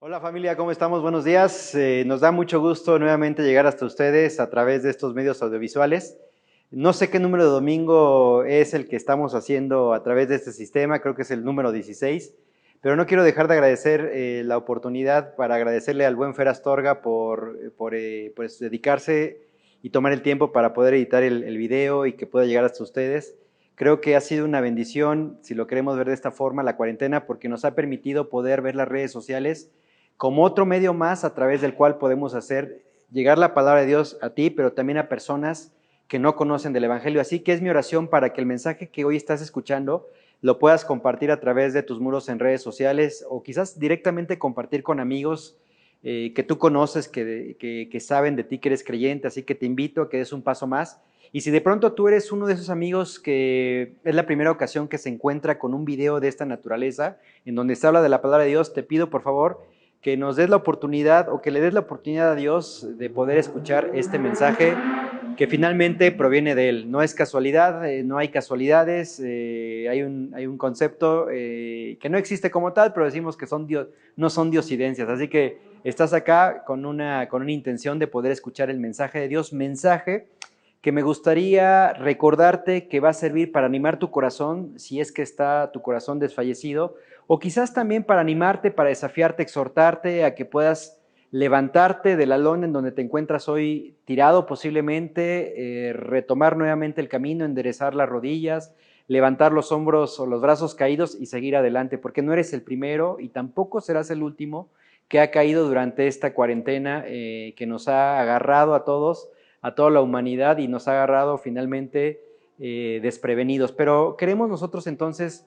Hola familia, ¿cómo estamos? Buenos días. Nos da mucho gusto nuevamente llegar hasta ustedes a través de estos medios audiovisuales. No sé qué número de domingo es el que estamos haciendo a través de este sistema, creo que es el número 16, pero no quiero dejar de agradecer la oportunidad para agradecerle al buen Fer Astorga por pues, dedicarse y tomar el tiempo para poder editar el video y que pueda llegar hasta ustedes. Creo que ha sido una bendición, si lo queremos ver de esta forma, la cuarentena, porque nos ha permitido poder ver las redes sociales como otro medio más a través del cual podemos hacer llegar la palabra de Dios a ti, pero también a personas que no conocen del Evangelio. Así que es mi oración para que el mensaje que hoy estás escuchando lo puedas compartir a través de tus muros en redes sociales o quizás directamente compartir con amigos que tú conoces, que saben de ti que eres creyente. Así que te invito a que des un paso más. Y si de pronto tú eres uno de esos amigos que es la primera ocasión que se encuentra con un video de esta naturaleza, en donde se habla de la palabra de Dios, te pido por favor que nos des la oportunidad o que le des la oportunidad a Dios de poder escuchar este mensaje que finalmente proviene de Él. No es casualidad, no hay casualidades, hay un concepto que no existe como tal, pero decimos que no son diosidencias. Así que estás acá con una intención de poder escuchar el mensaje de Dios, mensaje que me gustaría recordarte que va a servir para animar tu corazón, si es que está tu corazón desfallecido, o quizás también para animarte, para desafiarte, exhortarte a que puedas levantarte de la lona en donde te encuentras hoy tirado posiblemente, retomar nuevamente el camino, enderezar las rodillas, levantar los hombros o los brazos caídos y seguir adelante, porque no eres el primero y tampoco serás el último que ha caído durante esta cuarentena que nos ha agarrado a todos, a toda la humanidad y nos ha agarrado finalmente desprevenidos. Pero queremos nosotros entonces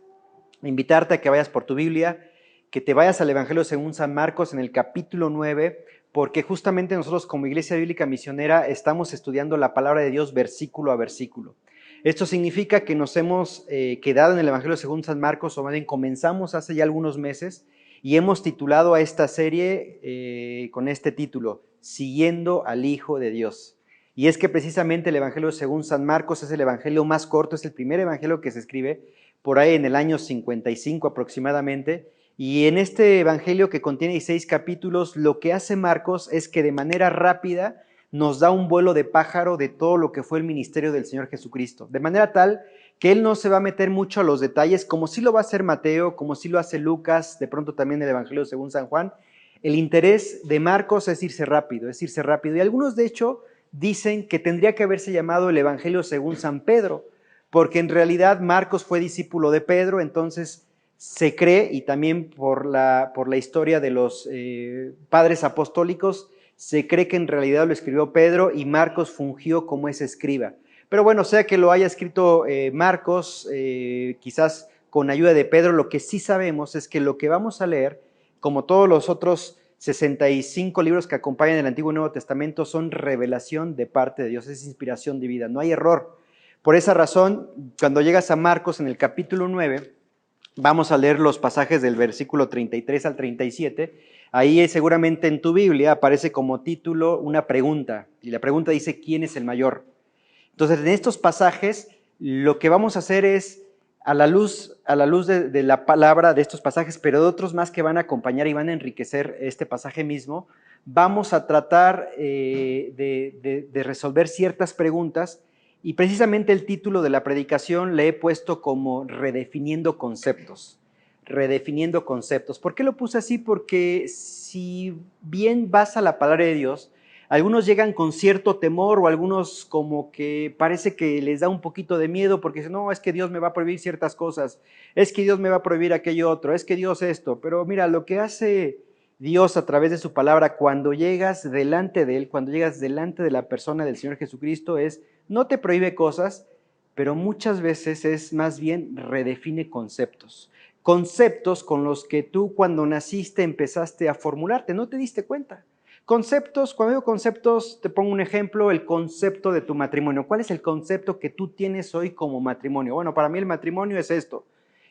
invitarte a que vayas por tu Biblia, que te vayas al Evangelio según San Marcos en el capítulo 9, porque justamente nosotros como Iglesia Bíblica Misionera estamos estudiando la palabra de Dios versículo a versículo. Esto significa que nos hemos quedado en el Evangelio según San Marcos, o más bien comenzamos hace ya algunos meses, y hemos titulado a esta serie con este título, Siguiendo al Hijo de Dios. Y es que precisamente el Evangelio según San Marcos es el evangelio más corto, es el primer evangelio que se escribe por ahí en el año 55 aproximadamente, y en este evangelio que contiene 16 capítulos, lo que hace Marcos es que de manera rápida nos da un vuelo de pájaro de todo lo que fue el ministerio del Señor Jesucristo, de manera tal que él no se va a meter mucho a los detalles, como sí lo va a hacer Mateo, como sí lo hace Lucas, de pronto también el evangelio según San Juan. El interés de Marcos es irse rápido, y algunos de hecho dicen que tendría que haberse llamado el evangelio según San Pedro, porque en realidad Marcos fue discípulo de Pedro, entonces se cree, y también por la historia de los padres apostólicos, se cree que en realidad lo escribió Pedro y Marcos fungió como ese escriba. Pero bueno, sea que lo haya escrito Marcos, quizás con ayuda de Pedro, lo que sí sabemos es que lo que vamos a leer, como todos los otros 65 libros que acompañan el Antiguo y Nuevo Testamento, son revelación de parte de Dios, es inspiración divina, no hay error. Por esa razón, cuando llegas a Marcos en el capítulo 9, vamos a leer los pasajes del versículo 33 al 37. Ahí seguramente en tu Biblia aparece como título una pregunta, y la pregunta dice, ¿quién es el mayor? Entonces, en estos pasajes, lo que vamos a hacer es, a la luz de la palabra de estos pasajes, pero de otros más que van a acompañar y van a enriquecer este pasaje mismo, vamos a tratar de resolver ciertas preguntas, y precisamente el título de la predicación le he puesto como Redefiniendo Conceptos. Redefiniendo conceptos. ¿Por qué lo puse así? Porque si bien vas a la palabra de Dios, algunos llegan con cierto temor, o algunos como que parece que les da un poquito de miedo porque dicen, no, es que Dios me va a prohibir ciertas cosas, es que Dios me va a prohibir aquello otro, es que Dios esto. Pero mira, lo que hace Dios a través de su palabra cuando llegas delante de Él, cuando llegas delante de la persona del Señor Jesucristo, es, no te prohíbe cosas, pero muchas veces es más bien redefine conceptos. Conceptos con los que tú cuando naciste empezaste a formularte, no te diste cuenta. Conceptos, cuando digo conceptos, te pongo un ejemplo, el concepto de tu matrimonio. ¿Cuál es el concepto que tú tienes hoy como matrimonio? Bueno, para mí el matrimonio es esto.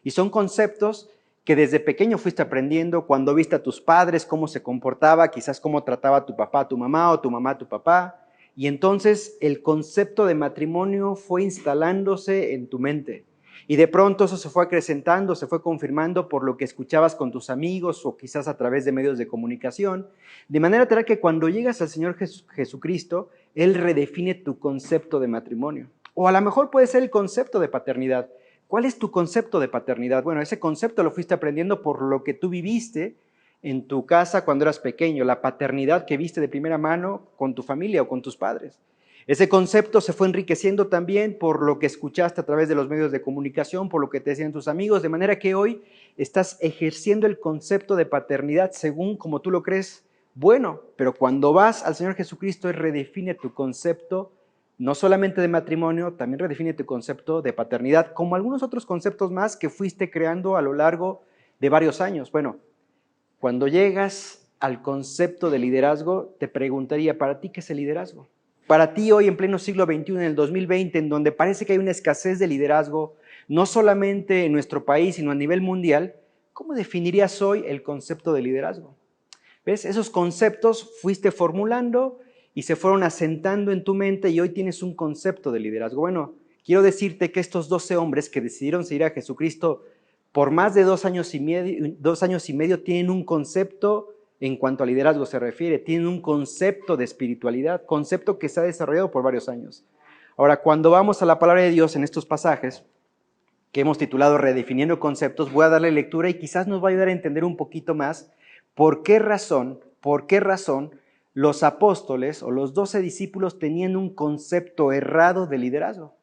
Y son conceptos que desde pequeño fuiste aprendiendo cuando viste a tus padres, cómo se comportaba, quizás cómo trataba a tu papá a tu mamá o tu mamá a tu papá. Y entonces el concepto de matrimonio fue instalándose en tu mente. Y de pronto eso se fue acrecentando, se fue confirmando por lo que escuchabas con tus amigos o quizás a través de medios de comunicación, de manera tal que cuando llegas al Señor Jesucristo, Él redefine tu concepto de matrimonio. O a lo mejor puede ser el concepto de paternidad. ¿Cuál es tu concepto de paternidad? Bueno, ese concepto lo fuiste aprendiendo por lo que tú viviste en tu casa cuando eras pequeño, la paternidad que viste de primera mano con tu familia o con tus padres. Ese concepto se fue enriqueciendo también por lo que escuchaste a través de los medios de comunicación, por lo que te decían tus amigos, de manera que hoy estás ejerciendo el concepto de paternidad según como tú lo crees bueno, pero cuando vas al Señor Jesucristo, Él redefine tu concepto, no solamente de matrimonio, también redefine tu concepto de paternidad, como algunos otros conceptos más que fuiste creando a lo largo de varios años. Bueno, cuando llegas al concepto de liderazgo, te preguntaría, ¿para ti qué es el liderazgo? Para ti hoy en pleno siglo XXI, en el 2020, en donde parece que hay una escasez de liderazgo, no solamente en nuestro país, sino a nivel mundial, ¿cómo definirías hoy el concepto de liderazgo? ¿Ves? Esos conceptos fuiste formulando y se fueron asentando en tu mente y hoy tienes un concepto de liderazgo. Bueno, quiero decirte que estos 12 hombres que decidieron seguir a Jesucristo por más de 2 años y medio tienen un concepto en cuanto a liderazgo se refiere, tienen un concepto de espiritualidad, concepto que se ha desarrollado por varios años. Ahora, cuando vamos a la palabra de Dios en estos pasajes, que hemos titulado Redefiniendo Conceptos, voy a darle lectura y quizás nos va a ayudar a entender un poquito más por qué razón los apóstoles o los 12 discípulos tenían un concepto errado de liderazgo.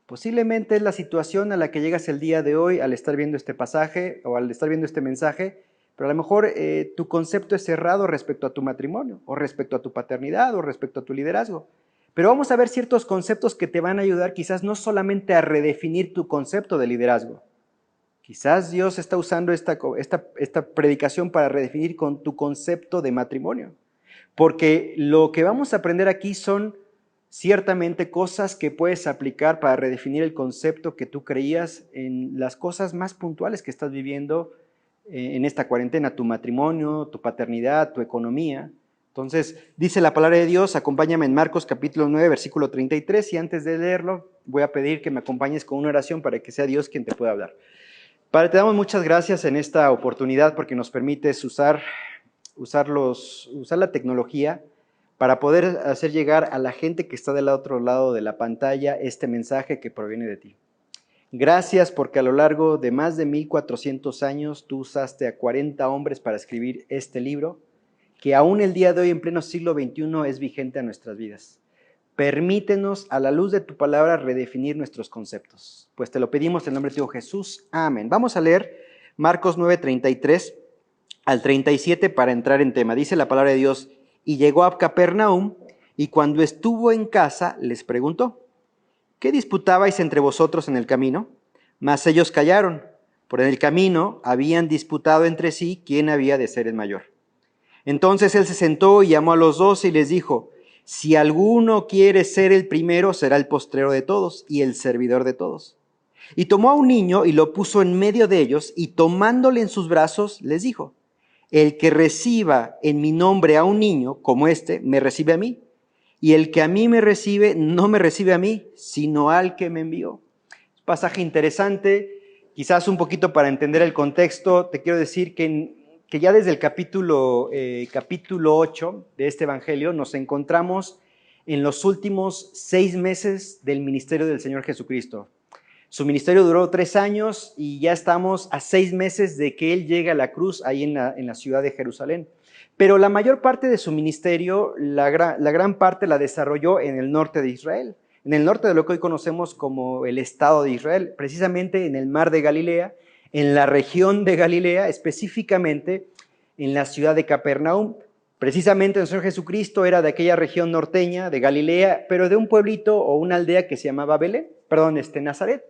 Posiblemente es la situación a la que llegas el día de hoy al estar viendo este pasaje o al estar viendo este mensaje, pero a lo mejor tu concepto es errado respecto a tu matrimonio, o respecto a tu paternidad, o respecto a tu liderazgo. Pero vamos a ver ciertos conceptos que te van a ayudar quizás no solamente a redefinir tu concepto de liderazgo. Quizás Dios está usando esta predicación para redefinir con tu concepto de matrimonio. Porque lo que vamos a aprender aquí son ciertamente cosas que puedes aplicar para redefinir el concepto que tú creías en las cosas más puntuales que estás viviendo en esta cuarentena, tu matrimonio, tu paternidad, tu economía. Entonces, dice la palabra de Dios, acompáñame en Marcos capítulo 9, versículo 33, y antes de leerlo, voy a pedir que me acompañes con una oración para que sea Dios quien te pueda hablar. Padre, te damos muchas gracias en esta oportunidad porque nos permites usar la tecnología para poder hacer llegar a la gente que está del otro lado de la pantalla este mensaje que proviene de ti. Gracias porque a lo largo de más de 1400 años tú usaste a 40 hombres para escribir este libro, que aún el día de hoy en pleno siglo XXI es vigente a nuestras vidas. Permítenos a la luz de tu palabra redefinir nuestros conceptos. Pues te lo pedimos en nombre de tu Hijo Jesús. Amén. Vamos a leer Marcos 9, 33 al 37 para entrar en tema. Dice la palabra de Dios, y llegó a Capernaum, y cuando estuvo en casa les preguntó, ¿qué disputabais entre vosotros en el camino? Mas ellos callaron. Por en el camino habían disputado entre sí quién había de ser el mayor. Entonces él se sentó y llamó a los 12 y les dijo, si alguno quiere ser el primero, será el postrero de todos y el servidor de todos. Y tomó a un niño y lo puso en medio de ellos, y tomándole en sus brazos, les dijo, el que reciba en mi nombre a un niño como este, me recibe a mí. Y el que a mí me recibe, no me recibe a mí, sino al que me envió. Pasaje interesante, quizás un poquito para entender el contexto, te quiero decir que ya desde el capítulo 8 de este evangelio nos encontramos en los últimos 6 meses del ministerio del Señor Jesucristo. Su ministerio duró 3 años y ya estamos a 6 meses de que Él llegue a la cruz ahí en la ciudad de Jerusalén. Pero la mayor parte de su ministerio, la gran parte la desarrolló en el norte de Israel, en el norte de lo que hoy conocemos como el Estado de Israel, precisamente en el mar de Galilea, en la región de Galilea, específicamente en la ciudad de Capernaum. Precisamente el Señor Jesucristo era de aquella región norteña de Galilea, pero de un pueblito o una aldea que se llamaba Nazaret.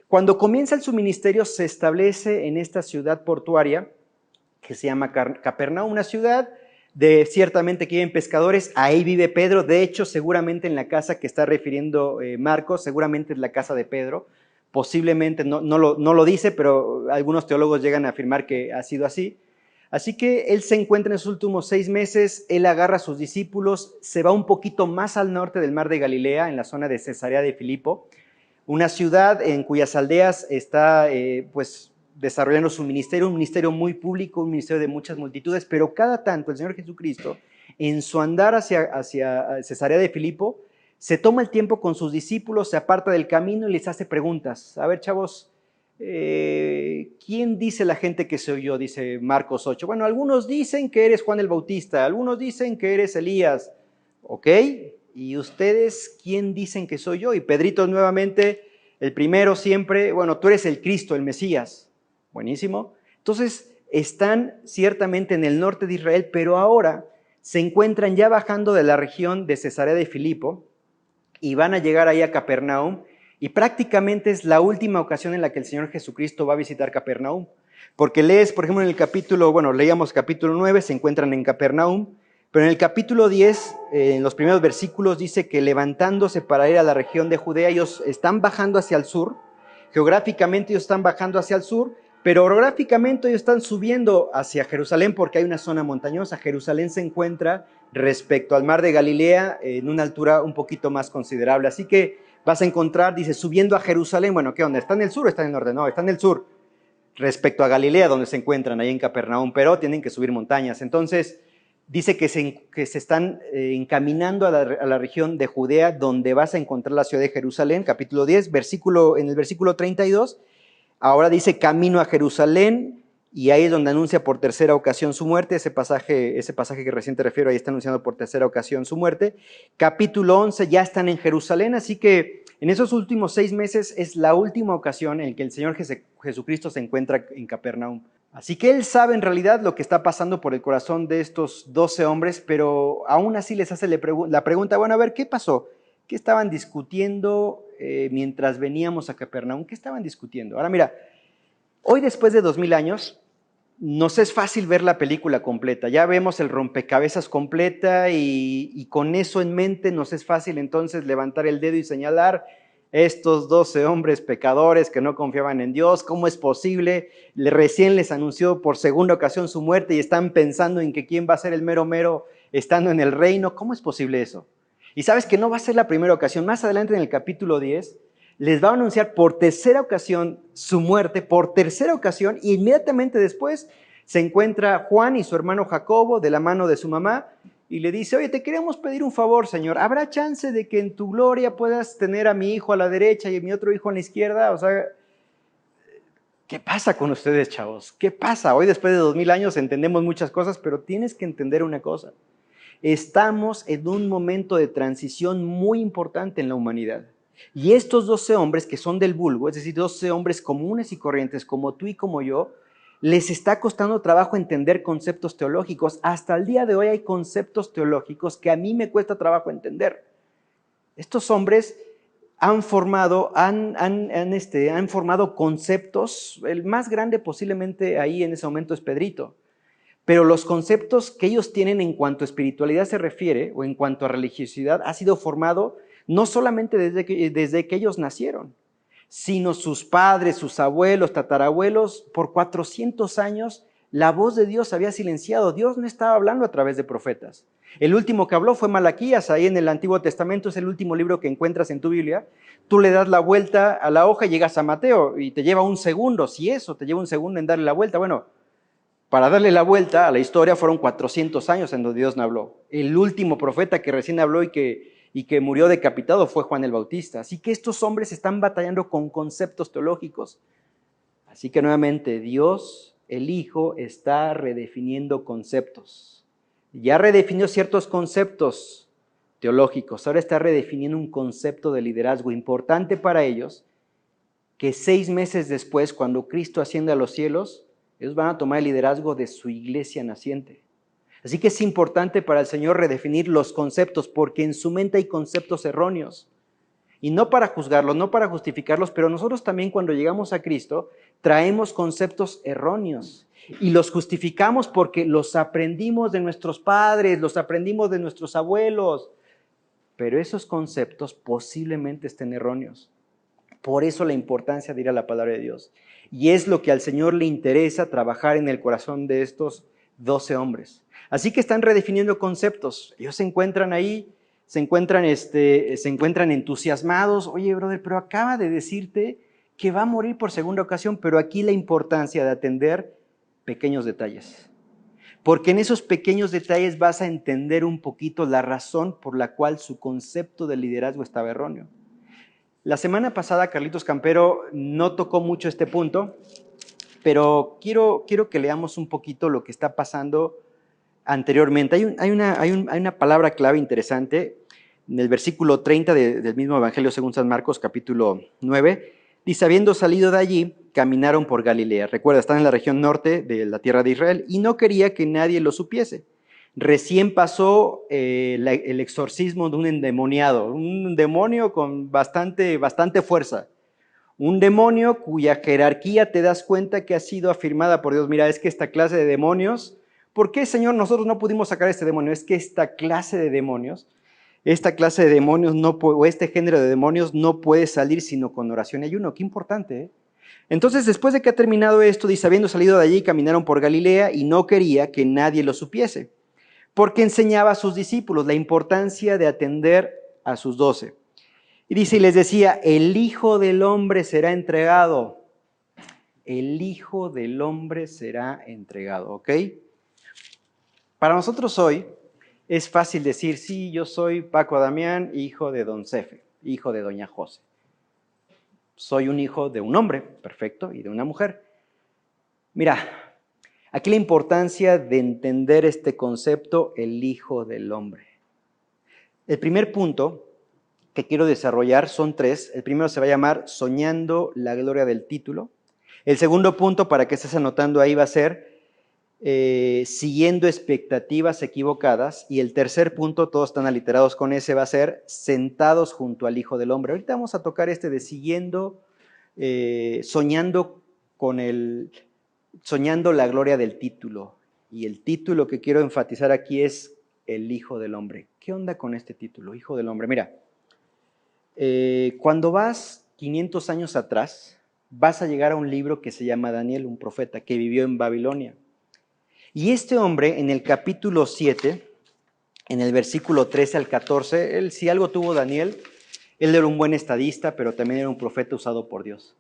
Cuando comienza su ministerio se establece en esta ciudad portuaria que se llama Capernaum, una ciudad de ciertamente que viven pescadores. Ahí vive Pedro. De hecho, seguramente en la casa que está refiriendo Marcos, seguramente es la casa de Pedro. Posiblemente no lo dice, pero algunos teólogos llegan a afirmar que ha sido así. Así que él se encuentra en esos últimos 6 meses, él agarra a sus discípulos, se va un poquito más al norte del mar de Galilea, en la zona de Cesarea de Filipo, una ciudad en cuyas aldeas está pues desarrollando su ministerio, un ministerio muy público, un ministerio de muchas multitudes, pero cada tanto el Señor Jesucristo, en su andar hacia Cesarea de Filipo, se toma el tiempo con sus discípulos, se aparta del camino y les hace preguntas. A ver, chavos, ¿quién dice la gente que soy yo? Dice Marcos 8. Bueno, algunos dicen que eres Juan el Bautista, algunos dicen que eres Elías, ¿ok? ¿Y ustedes quién dicen que soy yo? Y Pedrito nuevamente, el primero siempre, bueno, tú eres el Cristo, el Mesías. Buenísimo. Entonces, están ciertamente en el norte de Israel, pero ahora se encuentran ya bajando de la región de Cesarea de Filipo y van a llegar ahí a Capernaum, y prácticamente es la última ocasión en la que el Señor Jesucristo va a visitar Capernaum. Porque lees, por ejemplo, en el capítulo, bueno, leíamos capítulo 9, se encuentran en Capernaum, pero en el capítulo 10, en los primeros versículos, dice que levantándose para ir a la región de Judea, ellos están bajando hacia el sur, geográficamente ellos están bajando hacia el sur, pero orográficamente ellos están subiendo hacia Jerusalén porque hay una zona montañosa. Jerusalén se encuentra respecto al mar de Galilea en una altura un poquito más considerable. Así que vas a encontrar, dice, subiendo a Jerusalén. Bueno, ¿qué onda? ¿Está en el sur o está en el norte? No, está en el sur, respecto a Galilea, donde se encuentran, ahí en Capernaum, pero tienen que subir montañas. Entonces, dice que se están encaminando a la región de Judea, donde vas a encontrar la ciudad de Jerusalén, capítulo 10, en el versículo 32. Ahora dice camino a Jerusalén, y ahí es donde anuncia por tercera ocasión su muerte. Ese pasaje que recién te refiero, ahí está anunciando por tercera ocasión su muerte. Capítulo 11, ya están en Jerusalén, así que en esos últimos 6 meses es la última ocasión en que el Señor Jesucristo se encuentra en Capernaum. Así que Él sabe en realidad lo que está pasando por el corazón de estos 12 hombres, pero aún así les hace la pregunta, bueno, a ver, ¿qué pasó? ¿Qué estaban discutiendo mientras veníamos a Capernaum? ¿Qué estaban discutiendo? Ahora mira, hoy después de 2000 años, nos es fácil ver la película completa. Ya vemos el rompecabezas completa y con eso en mente nos es fácil entonces levantar el dedo y señalar estos 12 hombres pecadores que no confiaban en Dios. ¿Cómo es posible? Recién les anunció por segunda ocasión su muerte y están pensando en que quién va a ser el mero mero estando en el reino. ¿Cómo es posible eso? Y sabes que no va a ser la primera ocasión. Más adelante en el capítulo 10 les va a anunciar por tercera ocasión su muerte, por tercera ocasión, y inmediatamente después se encuentra Juan y su hermano Jacobo de la mano de su mamá y le dice, oye, te queremos pedir un favor, Señor, ¿habrá chance de que en tu gloria puedas tener a mi hijo a la derecha y a mi otro hijo a la izquierda? O sea, ¿qué pasa con ustedes, chavos? ¿Qué pasa? Hoy después de 2000 años entendemos muchas cosas, pero tienes que entender una cosa. Estamos en un momento de transición muy importante en la humanidad. Y estos 12 hombres que son del vulgo, es decir, 12 hombres comunes y corrientes como tú y como yo, les está costando trabajo entender conceptos teológicos. Hasta el día de hoy hay conceptos teológicos que a mí me cuesta trabajo entender. Estos hombres han formado conceptos, el más grande posiblemente ahí en ese momento es Pedrito. Pero los conceptos que ellos tienen en cuanto a espiritualidad se refiere, o en cuanto a religiosidad, ha sido formado no solamente desde que ellos nacieron, sino sus padres, sus abuelos, tatarabuelos, por 400 años la voz de Dios había silenciado. Dios no estaba hablando a través de profetas. El último que habló fue Malaquías, ahí en el Antiguo Testamento, es el último libro que encuentras en tu Biblia. Tú le das la vuelta a la hoja y llegas a Mateo y te lleva un segundo, si eso te lleva un segundo en darle la vuelta, bueno, para darle la vuelta a la historia fueron 400 años en donde Dios no habló. El último profeta que recién habló y que murió decapitado fue Juan el Bautista. Así que estos hombres están batallando con conceptos teológicos. Así que nuevamente Dios, el Hijo, está redefiniendo conceptos. Ya redefinió ciertos conceptos teológicos, ahora está redefiniendo un concepto de liderazgo importante para ellos, que 6 meses después, cuando Cristo asciende a los cielos, ellos van a tomar el liderazgo de su iglesia naciente. Así que es importante para el Señor redefinir los conceptos, porque en su mente hay conceptos erróneos. Y no para juzgarlos, no para justificarlos, pero nosotros también cuando llegamos a Cristo traemos conceptos erróneos y los justificamos porque los aprendimos de nuestros padres, los aprendimos de nuestros abuelos. Pero esos conceptos posiblemente estén erróneos. Por eso la importancia de ir a la palabra de Dios. Y es lo que al Señor le interesa trabajar en el corazón de estos 12 hombres. Así que están redefiniendo conceptos. Ellos se encuentran ahí, se encuentran entusiasmados. Oye, brother, pero acaba de decirte que va a morir por segunda ocasión, pero aquí la importancia de atender pequeños detalles. Porque en esos pequeños detalles vas a entender un poquito la razón por la cual su concepto de liderazgo estaba erróneo. La semana pasada Carlitos Campero no tocó mucho este punto, pero quiero que leamos un poquito lo que está pasando anteriormente. Hay una palabra clave interesante en el versículo 30 del mismo Evangelio según San Marcos, capítulo 9. Dice, habiendo salido de allí, caminaron por Galilea. Recuerda, están en la región norte de la tierra de Israel y no quería que nadie lo supiese. Recién pasó el exorcismo de un endemoniado, un demonio con bastante fuerza. Un demonio cuya jerarquía te das cuenta que ha sido afirmada por Dios. Mira, es que esta clase de demonios, ¿por qué, Señor, nosotros no pudimos sacar este demonio? Es que esta clase de demonios o este género de demonios no puede salir sino con oración y ayuno. Qué importante, ¿eh? Entonces, después de que ha terminado esto, dice, habiendo salido de allí, caminaron por Galilea y no quería que nadie lo supiese, porque enseñaba a sus discípulos la importancia de atender a sus 12. Y dice, y les decía, el Hijo del Hombre será entregado. El Hijo del Hombre será entregado, ¿ok? Para nosotros hoy es fácil decir, sí, yo soy Paco Damián, hijo de don Cefe, hijo de doña José. Soy un hijo de un hombre, perfecto, y de una mujer. Mira, aquí la importancia de entender este concepto, el Hijo del Hombre. El primer punto que quiero desarrollar son 3. El primero se va a llamar Soñando la gloria del título. El segundo punto, para que estés anotando ahí, va a ser Siguiendo expectativas equivocadas. Y el tercer punto, todos están aliterados con ese, va a ser Sentados junto al Hijo del Hombre. Ahorita vamos a tocar este de soñando la gloria del título. Y el título que quiero enfatizar aquí es el Hijo del Hombre. ¿Qué onda con este título, Hijo del Hombre? Mira, cuando vas 500 años atrás, vas a llegar a un libro que se llama Daniel, un profeta que vivió en Babilonia. Y este hombre, en el capítulo 7, en el versículo 13 al 14, él, si algo tuvo Daniel, él era un buen estadista, pero también era un profeta usado por Dios.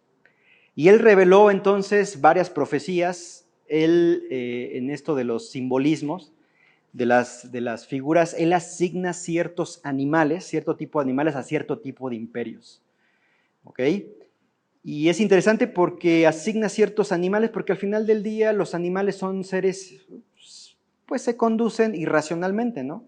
Y él reveló entonces varias profecías, en esto de los simbolismos, de las figuras, él asigna ciertos animales, cierto tipo de animales a cierto tipo de imperios. ¿Ok? Y es interesante porque asigna ciertos animales, porque al final del día los animales son seres, pues se conducen irracionalmente, ¿no?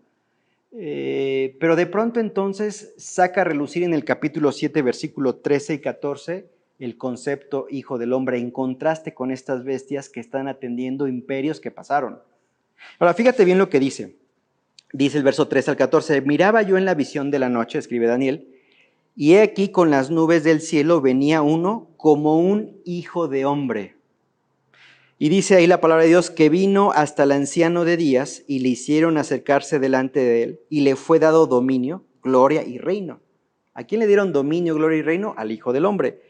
Pero de pronto entonces saca a relucir en el capítulo 7, versículo 13 y 14, el concepto Hijo del Hombre, en contraste con estas bestias que están atendiendo imperios que pasaron. Ahora, fíjate bien lo que dice. Dice el verso 13 al 14, miraba yo en la visión de la noche, escribe Daniel, y he aquí con las nubes del cielo venía uno como un hijo de hombre. Y dice ahí la palabra de Dios que vino hasta el anciano de días y le hicieron acercarse delante de él y le fue dado dominio, gloria y reino. ¿A quién le dieron dominio, gloria y reino? Al Hijo del Hombre.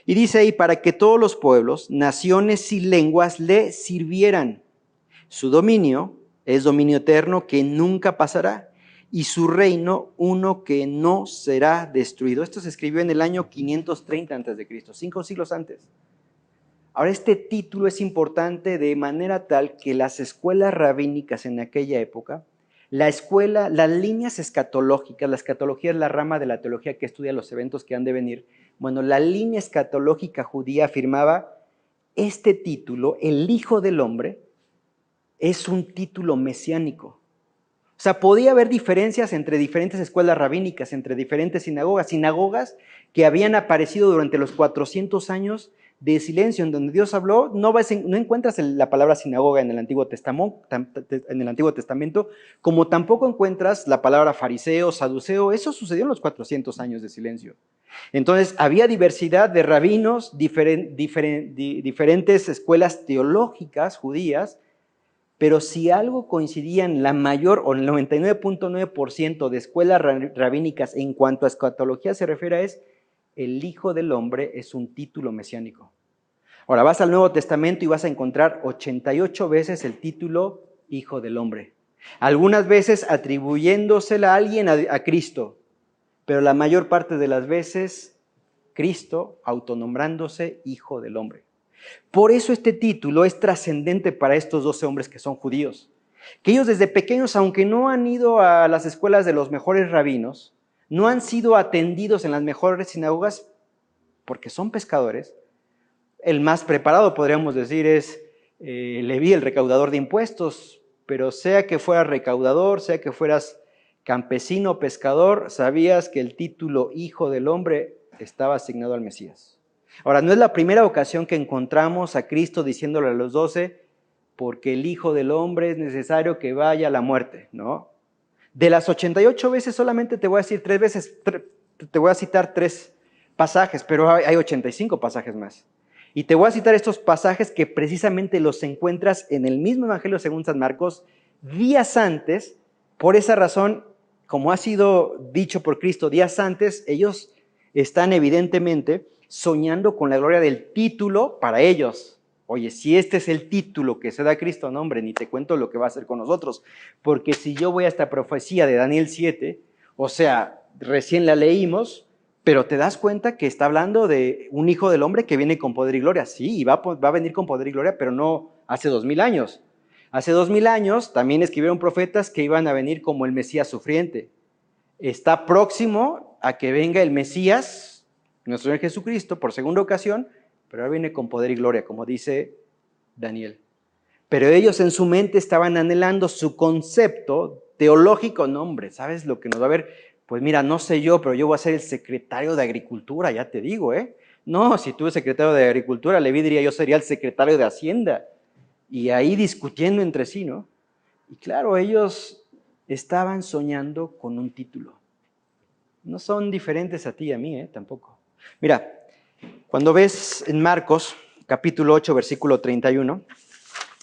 Y dice ahí, para que todos los pueblos, naciones y lenguas le sirvieran. Su dominio es dominio eterno que nunca pasará y su reino uno que no será destruido. Esto se escribió en el año 530 a.C., 5 siglos antes. Ahora, este título es importante de manera tal que las escuelas rabínicas en aquella época, las líneas escatológicas, la escatología es la rama de la teología que estudia los eventos que han de venir. Bueno, la línea escatológica judía afirmaba este título, el Hijo del Hombre, es un título mesiánico. O sea, podía haber diferencias entre diferentes escuelas rabínicas, entre diferentes sinagogas que habían aparecido durante los 400 años de silencio en donde Dios habló. No encuentras la palabra sinagoga en el Antiguo Testamento, como tampoco encuentras la palabra fariseo, saduceo. Eso sucedió en los 400 años de silencio. Entonces, había diversidad de rabinos, diferentes escuelas teológicas judías, pero si algo coincidían la mayor o el 99.9% de escuelas rabínicas en cuanto a escatología se refiere es el Hijo del Hombre es un título mesiánico. Ahora vas al Nuevo Testamento y vas a encontrar 88 veces el título Hijo del Hombre. Algunas veces atribuyéndosela a alguien, a Cristo, pero la mayor parte de las veces Cristo autonombrándose Hijo del Hombre. Por eso este título es trascendente para estos 12 hombres que son judíos, que ellos desde pequeños, aunque no han ido a las escuelas de los mejores rabinos, no han sido atendidos en las mejores sinagogas porque son pescadores. El más preparado, podríamos decir, es Leví, el recaudador de impuestos, pero sea que fueras recaudador, sea que fueras campesino, pescador, sabías que el título Hijo del Hombre estaba asignado al Mesías. Ahora, no es la primera ocasión que encontramos a Cristo diciéndole a los 12, porque el Hijo del Hombre es necesario que vaya a la muerte, ¿no? De las 88 veces solamente te voy a decir 3 veces, te voy a citar 3 pasajes, pero hay 85 pasajes más. Y te voy a citar estos pasajes que precisamente los encuentras en el mismo Evangelio según San Marcos, días antes. Por esa razón, como ha sido dicho por Cristo días antes, ellos están evidentemente soñando con la gloria del título para ellos. Oye, si este es el título que se da a Cristo, no hombre, ni te cuento lo que va a hacer con nosotros. Porque si yo voy a esta profecía de Daniel 7, o sea, recién la leímos, pero te das cuenta que está hablando de un Hijo del Hombre que viene con poder y gloria. Sí, y va a venir con poder y gloria, pero no hace 2000 años. Hace 2000 años también escribieron profetas que iban a venir como el Mesías sufriente. Está próximo a que venga el Mesías, nuestro Señor Jesucristo, por segunda ocasión, pero ahora viene con poder y gloria, como dice Daniel. Pero ellos en su mente estaban anhelando su concepto teológico. No, hombre, ¿sabes lo que nos va a ver? Pues mira, no sé yo, pero yo voy a ser el secretario de Agricultura, ya te digo, ¿eh? No, si tú eres secretario de Agricultura, Leví diría yo sería el secretario de Hacienda. Y ahí discutiendo entre sí, ¿no? Y claro, ellos estaban soñando con un título. No son diferentes a ti y a mí, tampoco. Mira, cuando ves en Marcos, capítulo 8, versículo 31,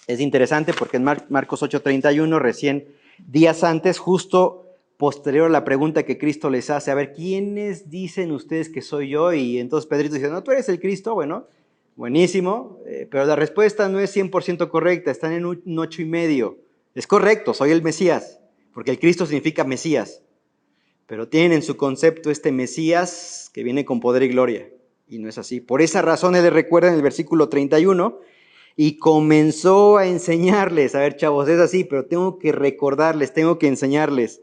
es interesante porque en Marcos 8:31, recién días antes, justo posterior a la pregunta que Cristo les hace, a ver, ¿quiénes dicen ustedes que soy yo? Y entonces Pedrito dice, no, tú eres el Cristo. Bueno, buenísimo, pero la respuesta no es 100% correcta, están en un 8,5. Es correcto, soy el Mesías, porque el Cristo significa Mesías, pero tienen en su concepto este Mesías que viene con poder y gloria, y no es así. Por esa razón él les recuerda en el versículo 31, y comenzó a enseñarles, a ver chavos, es así, pero tengo que recordarles, tengo que enseñarles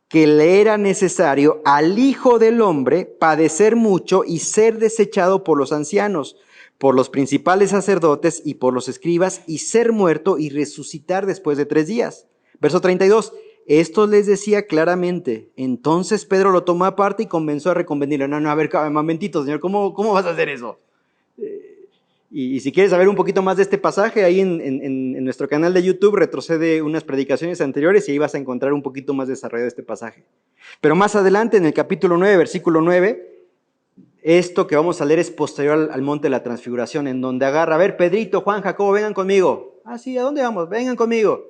que le era necesario al Hijo del Hombre padecer mucho y ser desechado por los ancianos, por los principales sacerdotes y por los escribas, y ser muerto y resucitar después de 3 días. Verso 32, esto les decía claramente. Entonces Pedro lo tomó aparte y comenzó a reconvenirle. No, a ver, momentito, Señor, ¿cómo vas a hacer eso? Y si quieres saber un poquito más de este pasaje, ahí en nuestro canal de YouTube retrocede unas predicaciones anteriores y ahí vas a encontrar un poquito más desarrollado este pasaje. Pero más adelante, en el capítulo 9, versículo 9, esto que vamos a leer es posterior al monte de la transfiguración, en donde agarra, a ver, Pedrito, Juan, Jacobo, vengan conmigo. Ah, sí, ¿a dónde vamos? Vengan conmigo.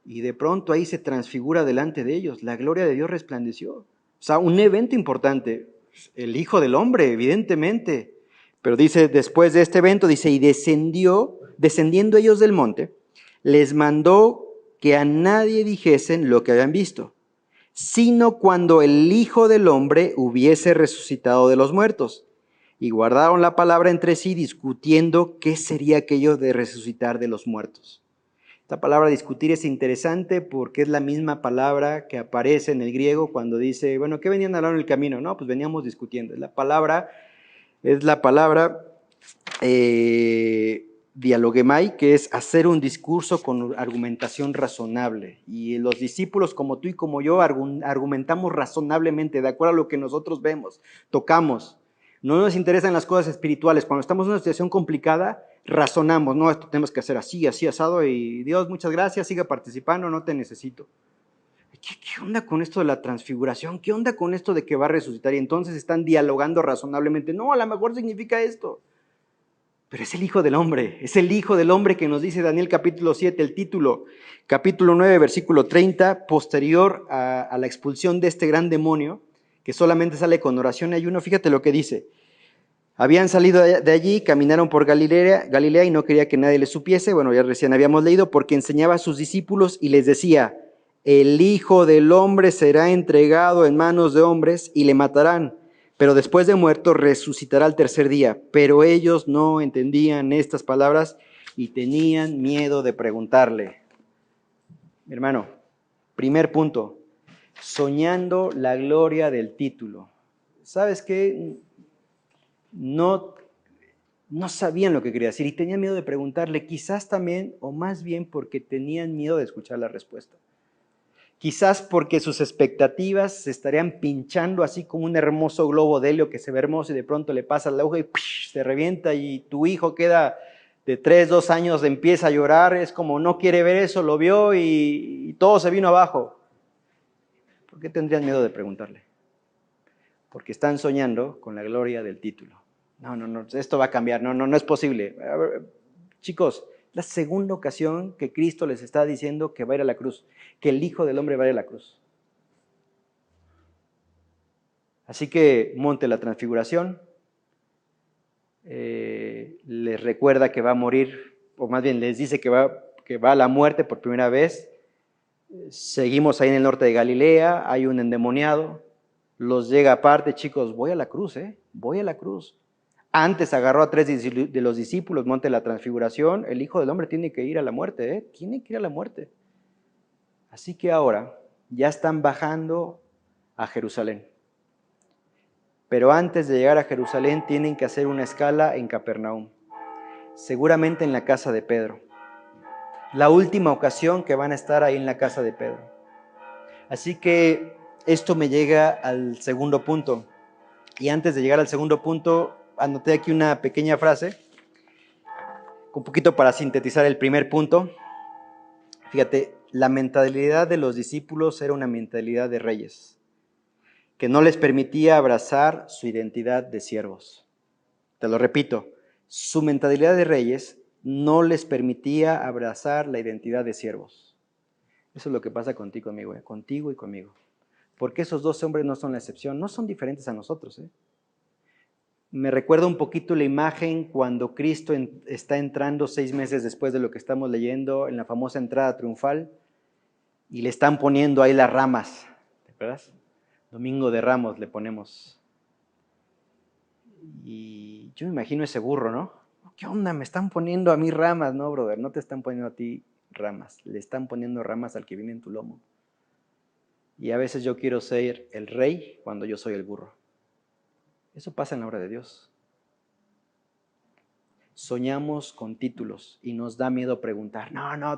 Y de pronto ahí se transfigura delante de ellos, la gloria de Dios resplandeció. O sea, un evento importante, el Hijo del Hombre, evidentemente. Pero dice, después de este evento, dice, y descendiendo ellos del monte, les mandó que a nadie dijesen lo que habían visto, sino cuando el Hijo del Hombre hubiese resucitado de los muertos. Y guardaron la palabra entre sí, discutiendo qué sería aquello de resucitar de los muertos. Esta palabra discutir es interesante porque es la misma palabra que aparece en el griego cuando dice, bueno, ¿qué venían a hablar en el camino? No, pues veníamos discutiendo. Es la palabra dialogemai, que es hacer un discurso con argumentación razonable. Y los discípulos como tú y como yo argumentamos razonablemente de acuerdo a lo que nosotros vemos, tocamos. No nos interesan las cosas espirituales. Cuando estamos en una situación complicada, razonamos. No, esto tenemos que hacer así, así, asado. Y Dios, muchas gracias, siga participando, no te necesito. ¿Qué onda con esto de la transfiguración? ¿Qué onda con esto de que va a resucitar? Y entonces están dialogando razonablemente. No, a lo mejor significa esto. Pero es el Hijo del Hombre. Es el Hijo del Hombre que nos dice Daniel capítulo 7, el título. Capítulo 9, versículo 30, posterior a la expulsión de este gran demonio, que solamente sale con oración y ayuno. Fíjate lo que dice. Habían salido de allí, caminaron por Galilea y no quería que nadie les supiese. Bueno, ya recién habíamos leído, porque enseñaba a sus discípulos y les decía, el Hijo del Hombre será entregado en manos de hombres y le matarán, pero después de muerto resucitará al tercer día. Pero ellos no entendían estas palabras y tenían miedo de preguntarle. Mi hermano, primer punto, soñando la gloria del título. ¿Sabes qué? No sabían lo que quería decir y tenían miedo de preguntarle, quizás también, o más bien porque tenían miedo de escuchar la respuesta. Quizás porque sus expectativas se estarían pinchando así como un hermoso globo de helio que se ve hermoso y de pronto le pasa la aguja y se revienta y tu hijo queda de 3, 2 años, empieza a llorar, es como no quiere ver eso, lo vio y todo se vino abajo. ¿Por qué tendrían miedo de preguntarle? Porque están soñando con la gloria del título. No, esto va a cambiar, no es posible. A ver, chicos, la segunda ocasión que Cristo les está diciendo que va a ir a la cruz, que el Hijo del Hombre va a ir a la cruz. Así que monte la transfiguración, les recuerda que va a morir, o más bien les dice que va a la muerte por primera vez. Seguimos ahí en el norte de Galilea, hay un endemoniado, los llega aparte, chicos, voy a la cruz, voy a la cruz. Antes agarró a 3 de los discípulos, monte la transfiguración, el Hijo del Hombre tiene que ir a la muerte, tiene que ir a la muerte. Así que ahora ya están bajando a Jerusalén. Pero antes de llegar a Jerusalén tienen que hacer una escala en Capernaum, seguramente en la casa de Pedro. La última ocasión que van a estar ahí en la casa de Pedro. Así que esto me llega al segundo punto. Y antes de llegar al segundo punto, anoté aquí una pequeña frase, un poquito para sintetizar el primer punto. Fíjate, la mentalidad de los discípulos era una mentalidad de reyes, que no les permitía abrazar su identidad de siervos. Te lo repito, su mentalidad de reyes no les permitía abrazar la identidad de siervos. Eso es lo que pasa contigo y conmigo. Porque esos dos hombres no son la excepción, no son diferentes a nosotros. Me recuerda un poquito la imagen cuando Cristo está entrando 6 meses después de lo que estamos leyendo en la famosa entrada triunfal y le están poniendo ahí las ramas. ¿Te acuerdas? Domingo de Ramos le ponemos. Y yo me imagino ese burro, ¿no? ¿Qué onda? Me están poniendo a mí ramas. No, brother, no te están poniendo a ti ramas. Le están poniendo ramas al que viene en tu lomo. Y a veces yo quiero ser el rey cuando yo soy el burro. Eso pasa en la obra de Dios. Soñamos con títulos y nos da miedo preguntar.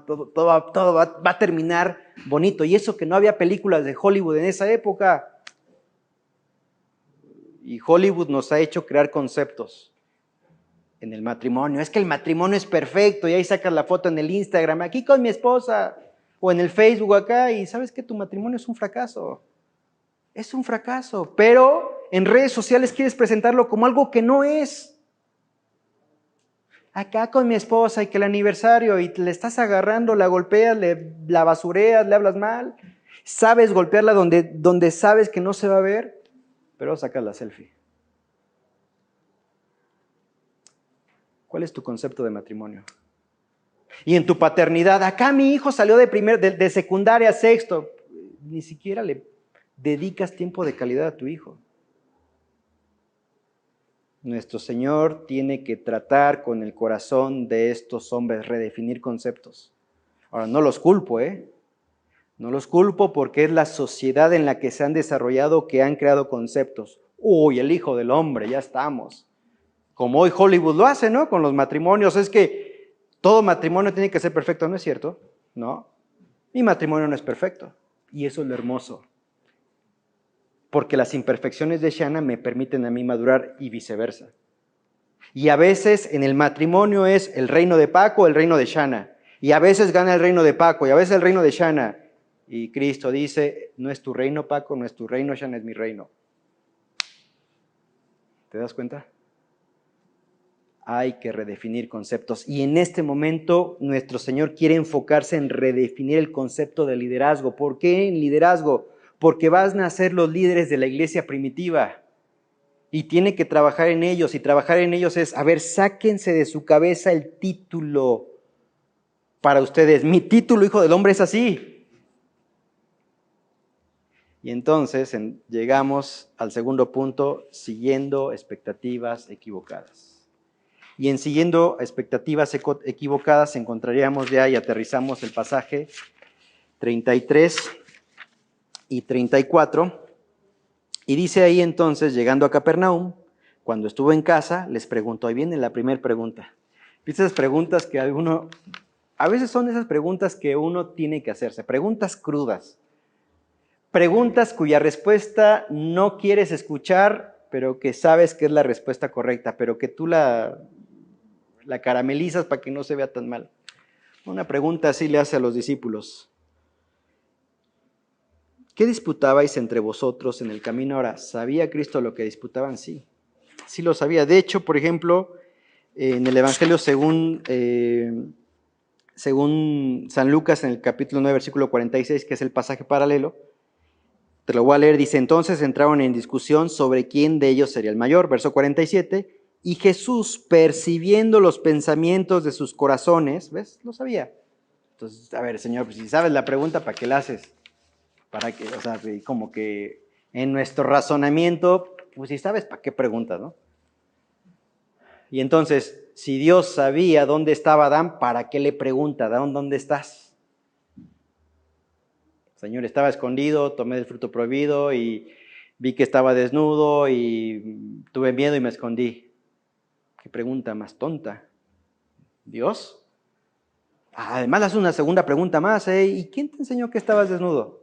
Todo va a terminar bonito. Y eso que no había películas de Hollywood en esa época. Y Hollywood nos ha hecho crear conceptos en el matrimonio. Es que el matrimonio es perfecto y ahí sacas la foto en el Instagram, aquí con mi esposa, o en el Facebook acá, y sabes que tu matrimonio es un fracaso. Es un fracaso, pero en redes sociales quieres presentarlo como algo que no es. Acá con mi esposa y que el aniversario, y le estás agarrando, la golpeas, la basureas, le hablas mal. Sabes golpearla donde sabes que no se va a ver, pero sacas la selfie. ¿Cuál es tu concepto de matrimonio? Y en tu paternidad, acá mi hijo salió de secundaria a sexto. Ni siquiera le dedicas tiempo de calidad a tu hijo. Nuestro Señor tiene que tratar con el corazón de estos hombres, redefinir conceptos. Ahora, no los culpo, No los culpo porque es la sociedad en la que se han desarrollado que han creado conceptos. Uy, el Hijo del Hombre, ya estamos. Como hoy Hollywood lo hace, ¿no? Con los matrimonios. Es que todo matrimonio tiene que ser perfecto, ¿no es cierto? No. Mi matrimonio no es perfecto. Y eso es lo hermoso. Porque las imperfecciones de Shana me permiten a mí madurar y viceversa. Y a veces en el matrimonio es el reino de Paco o el reino de Shana. Y a veces gana el reino de Paco y a veces el reino de Shana. Y Cristo dice, no es tu reino, Paco, no es tu reino, Shana es mi reino. ¿Te das cuenta? Hay que redefinir conceptos. Y en este momento nuestro Señor quiere enfocarse en redefinir el concepto de liderazgo. ¿Por qué en liderazgo? Porque van a ser los líderes de la iglesia primitiva. Y tiene que trabajar en ellos. Y trabajar en ellos es, a ver, sáquense de su cabeza el título para ustedes. Mi título, Hijo del Hombre, es así. Y entonces llegamos al segundo punto, siguiendo expectativas equivocadas. Y en siguiendo expectativas equivocadas encontraríamos ya y aterrizamos el pasaje 33 y 34. Y dice ahí entonces, llegando a Capernaum, cuando estuvo en casa, les preguntó, ahí viene la primera pregunta. Esas preguntas que a veces son esas preguntas que uno tiene que hacerse, preguntas crudas. Preguntas cuya respuesta no quieres escuchar, pero que sabes que es la respuesta correcta, pero que tú la caramelizas para que no se vea tan mal. Una pregunta así le hace a los discípulos. ¿Qué disputabais entre vosotros en el camino? Ahora, ¿sabía Cristo lo que disputaban? Sí, sí lo sabía. De hecho, por ejemplo, en el Evangelio según San Lucas, en el capítulo 9, versículo 46, que es el pasaje paralelo, te lo voy a leer, dice, entonces entraron en discusión sobre quién de ellos sería el mayor, verso 47, y Jesús, percibiendo los pensamientos de sus corazones, ¿ves? Lo sabía. Entonces, a ver, Señor, pues si sabes la pregunta, ¿para qué la haces? Para que, o sea, como que en nuestro razonamiento, pues si sabes, ¿para qué preguntas, no? Y entonces, si Dios sabía dónde estaba Adán, ¿para qué le pregunta, Adán, dónde estás? Señor, estaba escondido, tomé el fruto prohibido y vi que estaba desnudo y tuve miedo y me escondí. Qué pregunta más tonta. ¿Dios? Además, hace una segunda pregunta más, ¿eh? ¿Y quién te enseñó que estabas desnudo?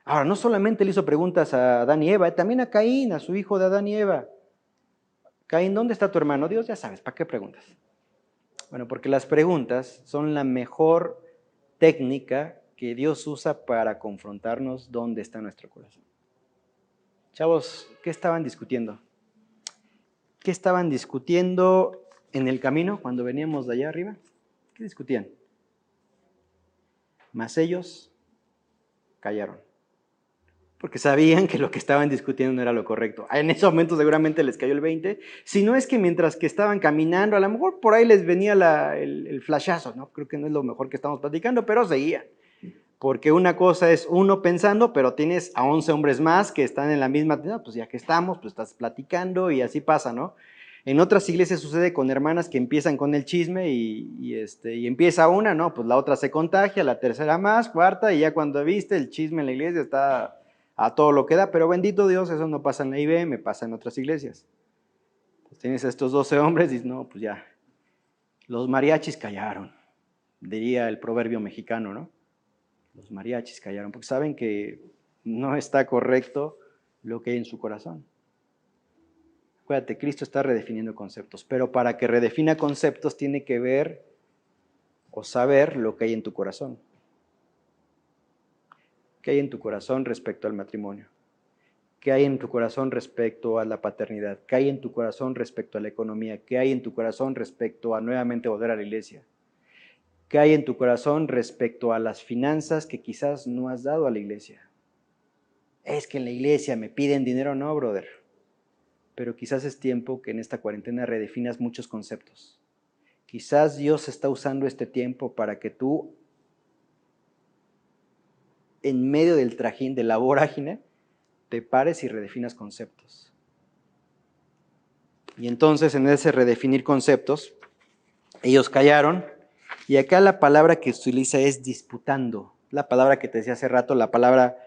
Ahora, no solamente le hizo preguntas a Adán y Eva, también a Caín, a su hijo de Adán y Eva. Caín, ¿dónde está tu hermano? Dios, ya sabes, ¿para qué preguntas? Bueno, porque las preguntas son la mejor técnica que Dios usa para confrontarnos dónde está nuestro corazón. Chavos, ¿qué estaban discutiendo? ¿Qué estaban discutiendo en el camino cuando veníamos de allá arriba? ¿Qué discutían? Mas ellos callaron. Porque sabían que lo que estaban discutiendo no era lo correcto. En ese momento seguramente les cayó el 20. Si no es que mientras que estaban caminando, a lo mejor por ahí les venía el flashazo, ¿no? Creo que no es lo mejor que estamos platicando, pero seguían. Porque una cosa es uno pensando, pero tienes a 11 hombres más que están en la misma, pues ya que estamos, pues estás platicando y así pasa, ¿no? En otras iglesias sucede con hermanas que empiezan con el chisme y empieza una, ¿no? Pues la otra se contagia, la tercera más, cuarta, y ya cuando viste el chisme en la iglesia está a todo lo que da, pero bendito Dios, eso no pasa en la IBM, pasa en otras iglesias. Pues tienes a estos 12 hombres y dices, no, pues ya, los mariachis callaron, diría el proverbio mexicano, ¿no? Los mariachis callaron, porque saben que no está correcto lo que hay en su corazón. Acuérdate, Cristo está redefiniendo conceptos, pero para que redefina conceptos tiene que ver o saber lo que hay en tu corazón. ¿Qué hay en tu corazón respecto al matrimonio? ¿Qué hay en tu corazón respecto a la paternidad? ¿Qué hay en tu corazón respecto a la economía? ¿Qué hay en tu corazón respecto a nuevamente volver a la iglesia? ¿Qué hay en tu corazón respecto a las finanzas que quizás no has dado a la iglesia? Es que en la iglesia me piden dinero, no, brother. Pero quizás es tiempo que en esta cuarentena redefinas muchos conceptos. Quizás Dios está usando este tiempo para que tú, en medio del trajín, de la vorágine, te pares y redefinas conceptos. Y entonces, en ese redefinir conceptos, ellos callaron. Y acá la palabra que se utiliza es disputando. La palabra que te decía hace rato, la palabra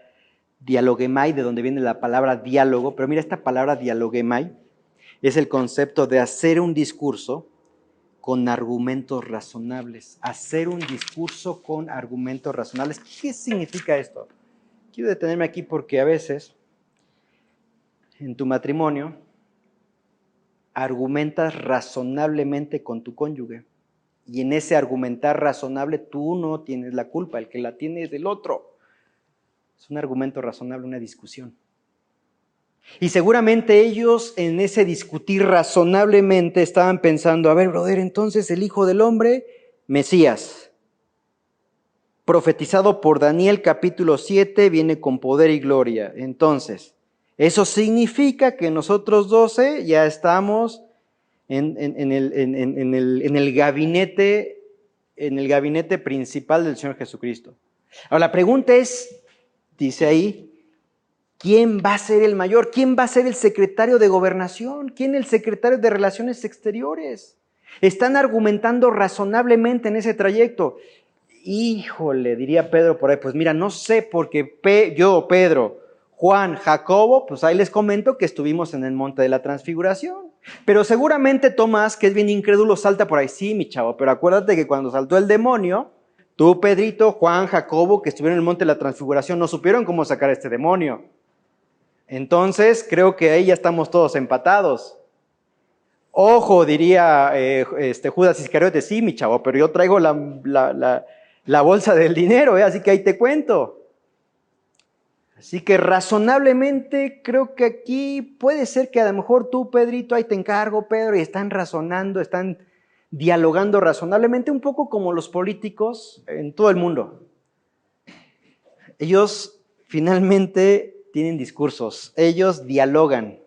dialogemai, de donde viene la palabra diálogo. Pero mira, esta palabra dialogemai es el concepto de hacer un discurso con argumentos razonables. Hacer un discurso con argumentos razonables. ¿Qué significa esto? Quiero detenerme aquí porque a veces en tu matrimonio argumentas razonablemente con tu cónyuge. Y en ese argumentar razonable tú no tienes la culpa, el que la tiene es el otro. Es un argumento razonable, una discusión. Y seguramente ellos en ese discutir razonablemente estaban pensando, a ver, brother, entonces el Hijo del Hombre, Mesías, profetizado por Daniel capítulo 7, viene con poder y gloria. Entonces, eso significa que nosotros 12 ya estamos en el gabinete principal del Señor Jesucristo. Ahora, la pregunta es, dice ahí, ¿quién va a ser el mayor? ¿Quién va a ser el secretario de Gobernación? ¿Quién el secretario de Relaciones Exteriores? Están argumentando razonablemente en ese trayecto. Híjole, diría Pedro por ahí, pues mira, no sé, porque yo, Pedro, Juan, Jacobo, pues ahí les comento que estuvimos en el monte de la transfiguración. Pero seguramente Tomás, que es bien incrédulo, salta por ahí. Sí, mi chavo, pero acuérdate que cuando saltó el demonio, tú, Pedrito, Juan, Jacobo, que estuvieron en el monte de la transfiguración, no supieron cómo sacar a este demonio. Entonces, creo que ahí ya estamos todos empatados. Ojo, diría Judas Iscariote, sí, mi chavo, pero yo traigo la bolsa del dinero, así que ahí te cuento. Así que razonablemente creo que aquí puede ser que a lo mejor tú, Pedrito, ahí te encargo, Pedro, y están razonando, están dialogando razonablemente, un poco como los políticos en todo el mundo. Ellos finalmente tienen discursos, ellos dialogan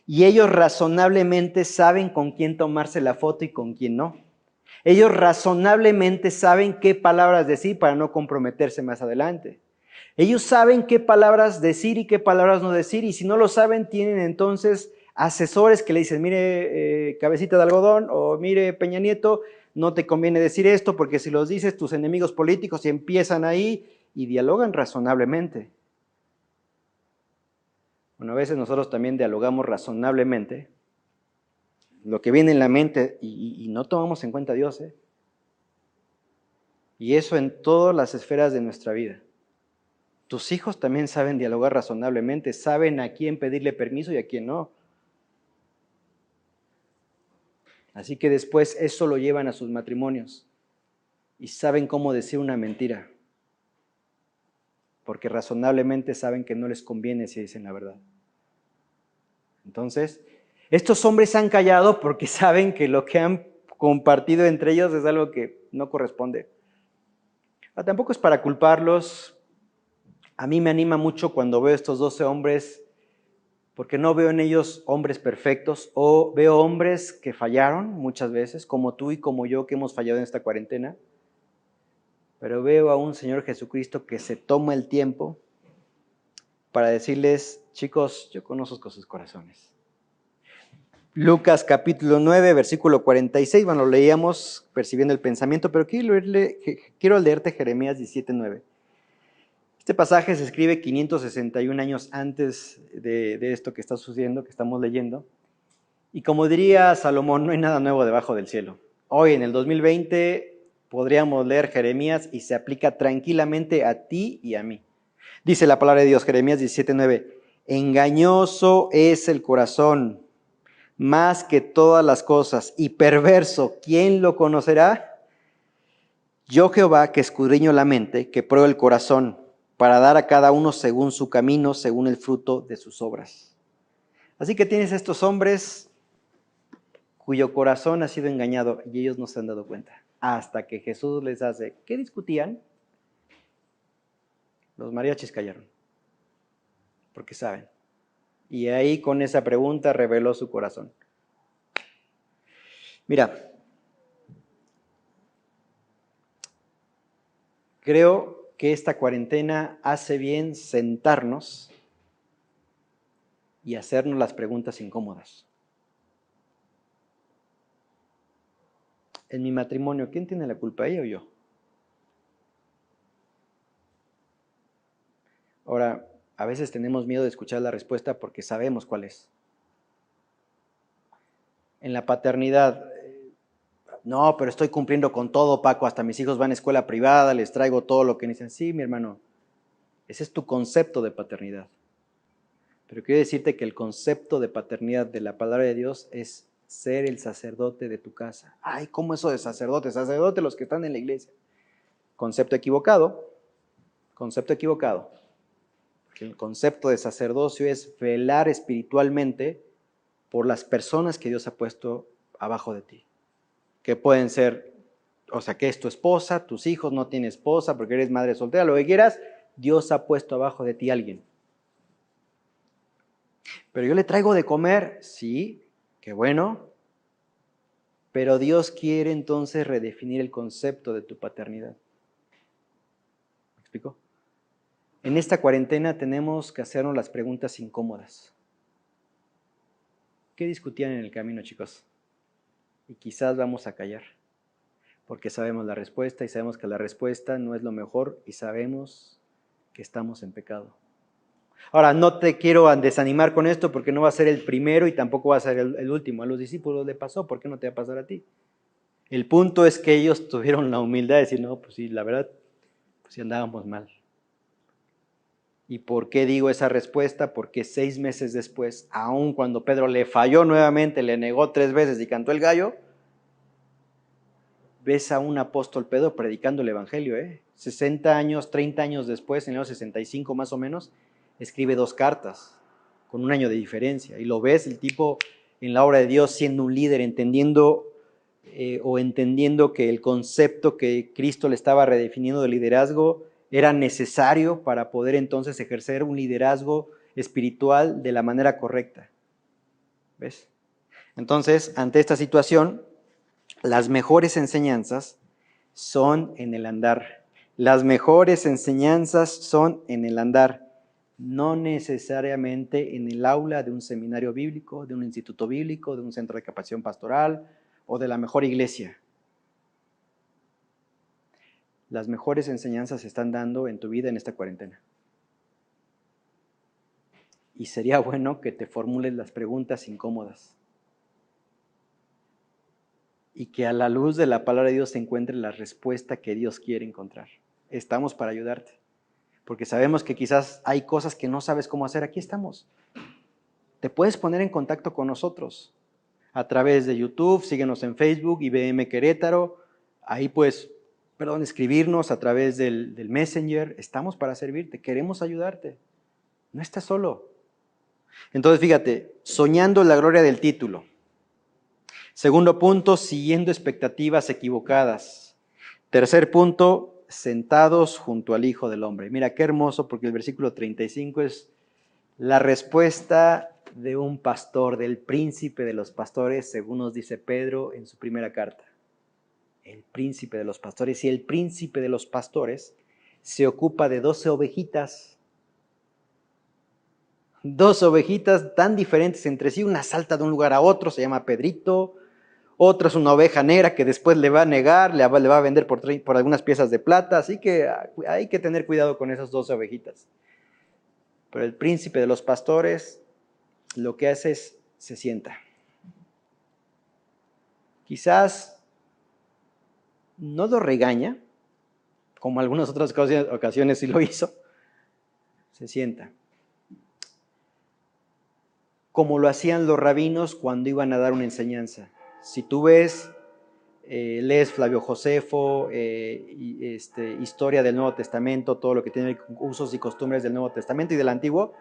y ellos razonablemente saben con quién tomarse la foto y con quién no. Ellos razonablemente saben qué palabras decir para no comprometerse más adelante. Ellos saben qué palabras decir y qué palabras no decir, y si no lo saben, tienen entonces asesores que le dicen, mire, cabecita de algodón, o mire, Peña Nieto, no te conviene decir esto, porque si los dices, tus enemigos políticos empiezan ahí y dialogan razonablemente. Bueno, a veces nosotros también dialogamos razonablemente, lo que viene en la mente, y no tomamos en cuenta a Dios, ¿eh? Y eso en todas las esferas de nuestra vida. Tus hijos también saben dialogar razonablemente, saben a quién pedirle permiso y a quién no. Así que después eso lo llevan a sus matrimonios y saben cómo decir una mentira, porque razonablemente saben que no les conviene si dicen la verdad. Entonces, estos hombres han callado porque saben que lo que han compartido entre ellos es algo que no corresponde. Tampoco es para culparlos. A mí me anima mucho cuando veo estos 12 hombres, porque no veo en ellos hombres perfectos, o veo hombres que fallaron muchas veces, como tú y como yo que hemos fallado en esta cuarentena, pero veo a un Señor Jesucristo que se toma el tiempo para decirles, chicos, yo conozco sus corazones. Lucas capítulo 9, versículo 46, bueno, lo leíamos percibiendo el pensamiento, pero quiero leerte Jeremías 17, 9. Este pasaje se escribe 561 años antes de esto que está sucediendo, que estamos leyendo. Y como diría Salomón, no hay nada nuevo debajo del cielo. Hoy, en el 2020, podríamos leer Jeremías y se aplica tranquilamente a ti y a mí. Dice la palabra de Dios, Jeremías 17:9. Engañoso es el corazón, más que todas las cosas, y perverso, ¿quién lo conocerá? Yo, Jehová, que escudriño la mente, que pruebo el corazón, para dar a cada uno según su camino, según el fruto de sus obras. Así que tienes estos hombres cuyo corazón ha sido engañado y ellos no se han dado cuenta. Hasta que Jesús les hace, ¿qué discutían? Los mariachis callaron, porque saben. Y ahí con esa pregunta reveló su corazón. Mira, creo que esta cuarentena hace bien sentarnos y hacernos las preguntas incómodas. En mi matrimonio, ¿quién tiene la culpa, ella o yo? Ahora, a veces tenemos miedo de escuchar la respuesta porque sabemos cuál es. En la paternidad, no, pero estoy cumpliendo con todo, Paco, hasta mis hijos van a escuela privada, les traigo todo lo que necesitan. Sí, mi hermano, ese es tu concepto de paternidad. Pero quiero decirte que el concepto de paternidad de la palabra de Dios es ser el sacerdote de tu casa. Ay, ¿cómo eso de sacerdote? Sacerdote los que están en la iglesia. Concepto equivocado, concepto equivocado. El concepto de sacerdocio es velar espiritualmente por las personas que Dios ha puesto abajo de ti. Que pueden ser, o sea, que es tu esposa, tus hijos, no tienes esposa porque eres madre soltera, lo que quieras, Dios ha puesto abajo de ti a alguien. Pero yo le traigo de comer, sí, qué bueno, pero Dios quiere entonces redefinir el concepto de tu paternidad. ¿Me explico? En esta cuarentena tenemos que hacernos las preguntas incómodas. ¿Qué discutían en el camino, chicos? Y quizás vamos a callar, porque sabemos la respuesta y sabemos que la respuesta no es lo mejor y sabemos que estamos en pecado. Ahora, no te quiero desanimar con esto porque no va a ser el primero y tampoco va a ser el último. A los discípulos le pasó, ¿por qué no te va a pasar a ti? El punto es que ellos tuvieron la humildad de decir, no, pues sí, la verdad, pues sí andábamos mal. ¿Y por qué digo esa respuesta? Porque 6 meses después, aun cuando Pedro le falló nuevamente, le negó 3 veces y cantó el gallo, ves a un apóstol Pedro predicando el evangelio, 60 años, 30 años después, en el año 65 más o menos, escribe 2 cartas, con 1 año de diferencia, y lo ves el tipo en la obra de Dios siendo un líder, entendiendo que el concepto que Cristo le estaba redefiniendo de liderazgo era necesario para poder entonces ejercer un liderazgo espiritual de la manera correcta. ¿Ves? Entonces, ante esta situación, las mejores enseñanzas son en el andar. Las mejores enseñanzas son en el andar, no necesariamente en el aula de un seminario bíblico, de un instituto bíblico, de un centro de capacitación pastoral o de la mejor iglesia. Las mejores enseñanzas se están dando en tu vida en esta cuarentena. Y sería bueno que te formules las preguntas incómodas. Y que a la luz de la palabra de Dios se encuentre la respuesta que Dios quiere encontrar. Estamos para ayudarte. Porque sabemos que quizás hay cosas que no sabes cómo hacer. Aquí estamos. Te puedes poner en contacto con nosotros a través de YouTube, síguenos en Facebook, IBM Querétaro. Ahí puedes, escribirnos a través del Messenger. Estamos para servirte, queremos ayudarte. No estás solo. Entonces, fíjate, soñando la gloria del título. Segundo punto, siguiendo expectativas equivocadas. Tercer punto, sentados junto al Hijo del Hombre. Mira qué hermoso, porque el versículo 35 es la respuesta de un pastor, del príncipe de los pastores, según nos dice Pedro en su primera carta. El príncipe de los pastores. Y el príncipe de los pastores se ocupa de 12 ovejitas. 2 ovejitas tan diferentes entre sí. Una salta de un lugar a otro, se llama Pedrito. Otra es una oveja negra que después le va a negar, le va a vender por algunas piezas de plata. Así que hay que tener cuidado con esas 12 ovejitas. Pero el príncipe de los pastores lo que hace es se sienta. Quizás no lo regaña, como algunas otras ocasiones sí lo hizo. Se sienta. Como lo hacían los rabinos cuando iban a dar una enseñanza. Si tú ves, lees Flavio Josefo, historia del Nuevo Testamento, todo lo que tiene usos y costumbres del Nuevo Testamento y del Antiguo,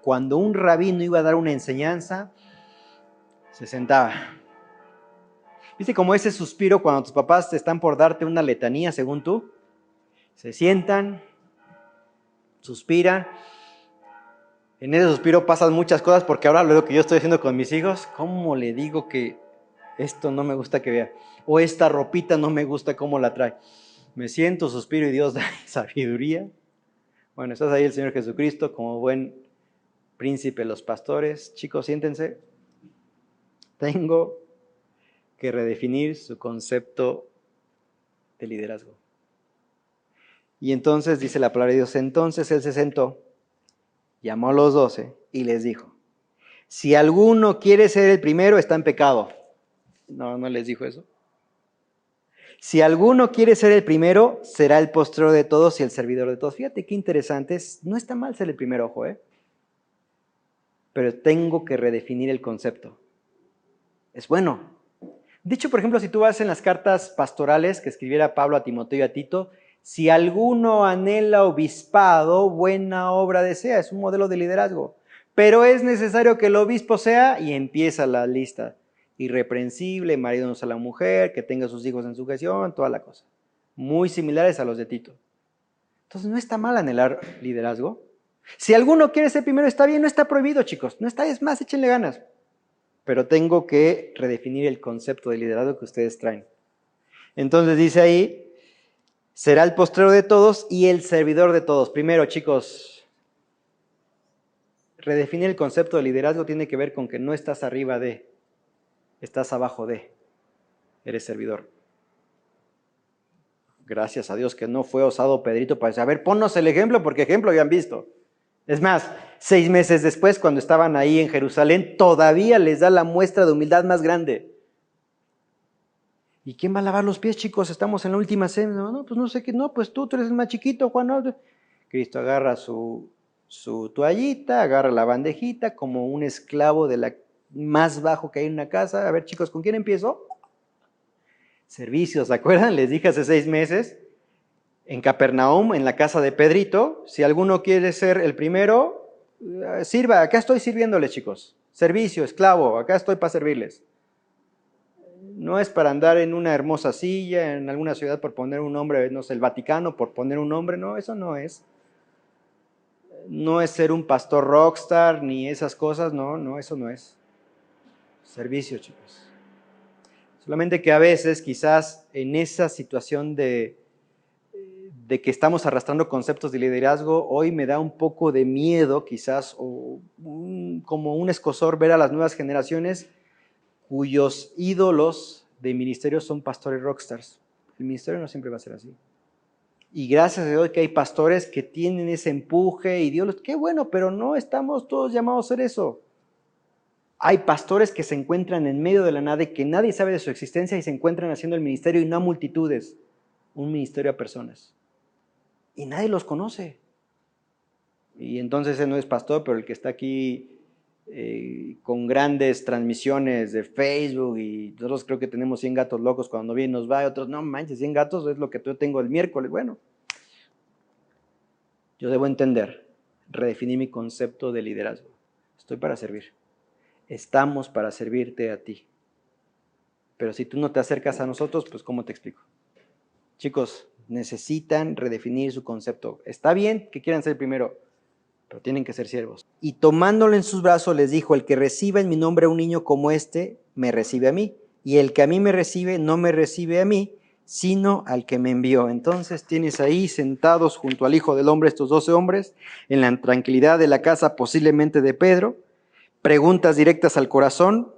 cuando un rabino iba a dar una enseñanza, se sentaba. ¿Viste como ese suspiro cuando tus papás están por darte una letanía, según tú? Se sientan, suspiran. En ese suspiro pasan muchas cosas, porque ahora lo que yo estoy haciendo con mis hijos, ¿cómo le digo que esto no me gusta que vea? O esta ropita no me gusta cómo la trae. Me siento, suspiro y Dios da sabiduría. Bueno, estás ahí el Señor Jesucristo como buen príncipe de los pastores. Chicos, siéntense. Tengo que redefinir su concepto de liderazgo. Y entonces dice la palabra de Dios, entonces Él se sentó, llamó a los 12 y les dijo, si alguno quiere ser el primero, está en pecado. No les dijo eso. Si alguno quiere ser el primero, será el postrero de todos y el servidor de todos. Fíjate qué interesante es. No está mal ser el primero, ojo, pero tengo que redefinir el concepto. Es bueno. De hecho, por ejemplo, si tú vas en las cartas pastorales que escribiera Pablo a Timoteo y a Tito, si alguno anhela obispado, buena obra desea. Es un modelo de liderazgo. Pero es necesario que el obispo sea, y empieza la lista, irreprensible, marido no a la mujer, que tenga sus hijos en sujeción, toda la cosa. Muy similares a los de Tito. Entonces, no está mal anhelar liderazgo. Si alguno quiere ser primero, está bien, no está prohibido, chicos. No está, es más, échenle ganas. Pero tengo que redefinir el concepto de liderazgo que ustedes traen. Entonces dice ahí, Será el postrero de todos y el servidor de todos. Primero, chicos, redefinir el concepto de liderazgo tiene que ver con que no estás arriba de, estás abajo de, eres servidor. Gracias a Dios que no fue osado Pedrito para decir, a ver, ponnos el ejemplo, porque ejemplo ya han visto. Es más, 6 meses después, cuando estaban ahí en Jerusalén, todavía les da la muestra de humildad más grande. ¿Y quién va a lavar los pies, chicos? Estamos en la última cena. No, pues no sé qué, no, pues tú eres el más chiquito, Juan. No. Cristo agarra su toallita, agarra la bandejita como un esclavo de la más bajo que hay en una casa. A ver, chicos, ¿con quién empiezo? Servicios, ¿se acuerdan? Les dije hace 6 meses, en Capernaum, en la casa de Pedrito, si alguno quiere ser el primero, sirva, acá estoy sirviéndoles, chicos. Servicio, esclavo, acá estoy para servirles. No es para andar en una hermosa silla, en alguna ciudad por poner un nombre, no sé, el Vaticano por poner un nombre, no, eso no es. No es ser un pastor rockstar, ni esas cosas, no, eso no es. Servicio, chicos. Solamente que a veces, quizás en esa situación de que estamos arrastrando conceptos de liderazgo, hoy me da un poco de miedo, quizás, o como un escozor ver a las nuevas generaciones cuyos ídolos de ministerio son pastores rockstars. El ministerio no siempre va a ser así. Y gracias a Dios que hay pastores que tienen ese empuje y Dios, qué bueno, pero no estamos todos llamados a ser eso. Hay pastores que se encuentran en medio de la nada y que nadie sabe de su existencia y se encuentran haciendo el ministerio y no a multitudes, un ministerio a personas. Y nadie los conoce. Y entonces él no es pastor, pero el que está aquí con grandes transmisiones de Facebook y nosotros creo que tenemos 100 gatos locos cuando viene nos va, y otros, no manches, 100 gatos es lo que yo tengo el miércoles. Bueno, yo debo entender, redefinir mi concepto de liderazgo. Estoy para servir. Estamos para servirte a ti. Pero si tú no te acercas a nosotros, pues ¿cómo te explico? Chicos, necesitan redefinir su concepto. Está bien que quieran ser primero, pero tienen que ser siervos. Y tomándolo en sus brazos les dijo, el que reciba en mi nombre a un niño como este, me recibe a mí. Y el que a mí me recibe, no me recibe a mí, sino al que me envió. Entonces tienes ahí sentados junto al Hijo del Hombre estos 12 hombres, en la tranquilidad de la casa posiblemente de Pedro, preguntas directas al corazón.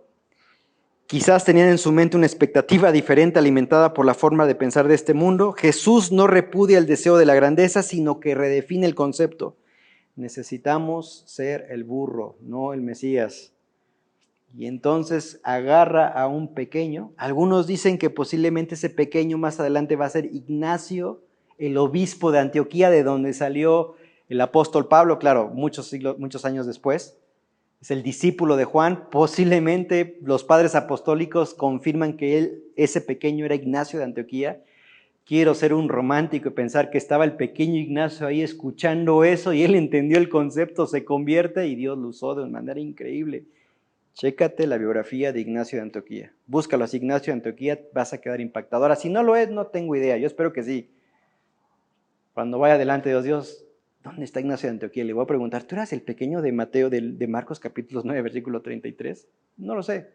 Quizás tenían en su mente una expectativa diferente alimentada por la forma de pensar de este mundo. Jesús no repudia el deseo de la grandeza, sino que redefine el concepto. Necesitamos ser el burro, no el Mesías. Y entonces agarra a un pequeño. Algunos dicen que posiblemente ese pequeño más adelante va a ser Ignacio, el obispo de Antioquía, de donde salió el apóstol Pablo, claro, muchos años después. Es el discípulo de Juan. Posiblemente los padres apostólicos confirman que ese pequeño era Ignacio de Antioquía. Quiero ser un romántico y pensar que estaba el pequeño Ignacio ahí escuchando eso y él entendió el concepto, se convierte y Dios lo usó de una manera increíble. Chécate la biografía de Ignacio de Antioquía. Búscalo así, Ignacio de Antioquía, vas a quedar impactado. Ahora, si no lo es, no tengo idea. Yo espero que sí. Cuando vaya delante de Dios, ¿dónde está Ignacio de Antioquía? Le voy a preguntar, ¿tú eras el pequeño de Mateo, de Marcos capítulos 9, versículo 33? No lo sé.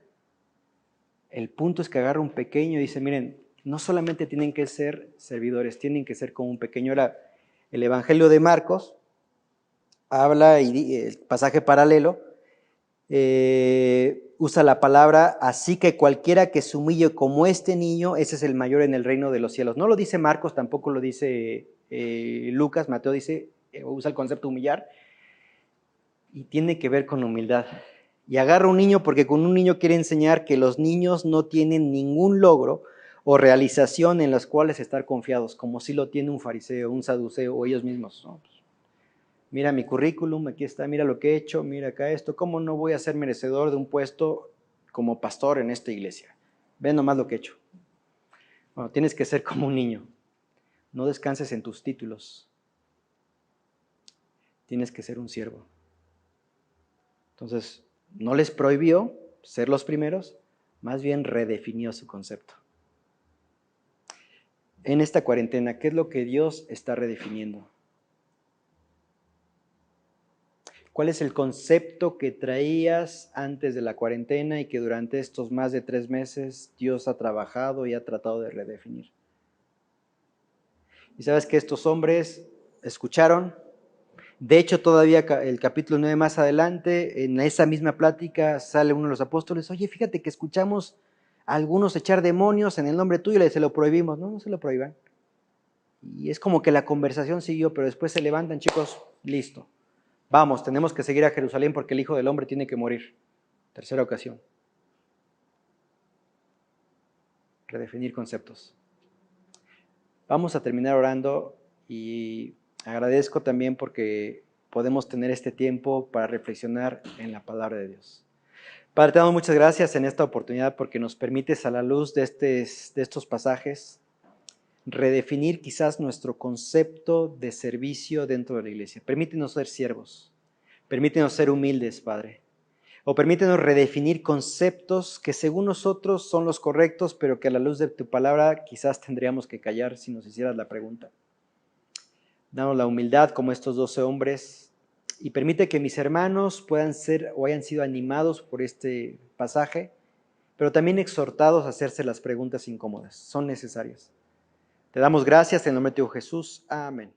El punto es que agarra un pequeño y dice, miren, no solamente tienen que ser servidores, tienen que ser como un pequeño. Ahora, el Evangelio de Marcos habla, y el pasaje paralelo, usa la palabra, así que cualquiera que se humille como este niño, ese es el mayor en el reino de los cielos. No lo dice Marcos, tampoco lo dice Lucas, Mateo dice, usa el concepto humillar, y tiene que ver con humildad. Y agarra un niño porque con un niño quiere enseñar que los niños no tienen ningún logro o realización en las cuales estar confiados, como si lo tiene un fariseo, un saduceo o ellos mismos, ¿no? Mira mi currículum, aquí está, mira lo que he hecho, mira acá esto, ¿cómo no voy a ser merecedor de un puesto como pastor en esta iglesia? Ve nomás lo que he hecho. Bueno, tienes que ser como un niño. No descanses en tus títulos. Tienes que ser un siervo. Entonces, no les prohibió ser los primeros, más bien redefinió su concepto. En esta cuarentena, ¿qué es lo que Dios está redefiniendo? ¿Cuál es el concepto que traías antes de la cuarentena y que durante estos más de 3 meses Dios ha trabajado y ha tratado de redefinir? Y sabes que estos hombres escucharon. De hecho, todavía el capítulo 9 más adelante, en esa misma plática, sale uno de los apóstoles, oye, fíjate que escuchamos a algunos echar demonios en el nombre tuyo y se lo prohibimos. No, no se lo prohíban. Y es como que la conversación siguió, pero después se levantan, chicos, listo. Vamos, tenemos que seguir a Jerusalén porque el Hijo del Hombre tiene que morir. Tercera ocasión. Redefinir conceptos. Vamos a terminar orando y agradezco también porque podemos tener este tiempo para reflexionar en la palabra de Dios. Padre, te damos muchas gracias en esta oportunidad porque nos permites a la luz de estos pasajes redefinir quizás nuestro concepto de servicio dentro de la iglesia. Permítenos ser siervos, permítenos ser humildes, Padre, o permítenos redefinir conceptos que según nosotros son los correctos, pero que a la luz de tu palabra quizás tendríamos que callar si nos hicieras la pregunta. Danos la humildad como estos 12 hombres y permite que mis hermanos puedan ser o hayan sido animados por este pasaje, pero también exhortados a hacerse las preguntas incómodas. Son necesarias. Te damos gracias en el nombre de tu Jesús. Amén.